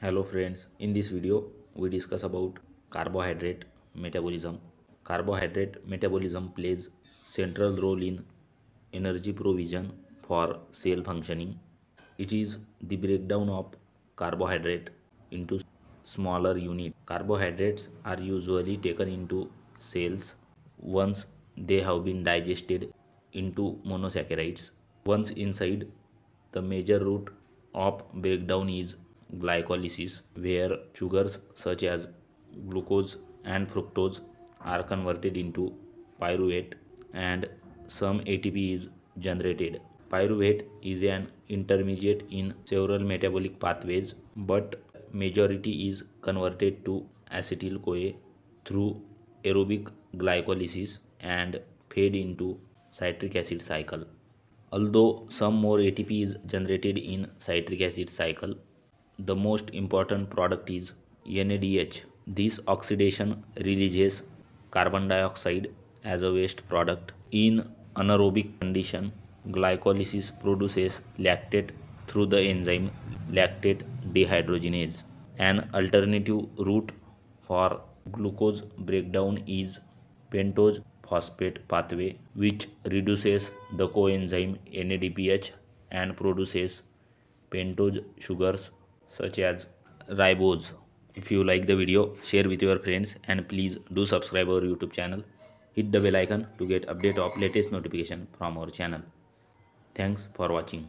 Hello friends, in this video we discuss about carbohydrate metabolism. Carbohydrate metabolism plays central role in energy provision for cell functioning. It is the breakdown of carbohydrate into smaller units. Carbohydrates are usually taken into cells once they have been digested into monosaccharides. Once inside, the major route of breakdown is glycolysis, where sugars such as glucose and fructose are converted into pyruvate and some ATP is generated. Pyruvate is an intermediate in several metabolic pathways, but majority is converted to acetyl CoA through aerobic glycolysis and fed into citric acid cycle. Although some more ATP is generated in citric acid cycle, the most important product is NADH. This oxidation releases carbon dioxide as a waste product. In anaerobic condition, glycolysis produces lactate through the enzyme lactate dehydrogenase. An alternative route for glucose breakdown is pentose phosphate pathway, which reduces the coenzyme NADPH and produces pentose sugars such as ribose. If you like the video, share with your friends and please do subscribe our YouTube channel. Hit the bell icon to get update of latest notification from our channel. Thanks for watching.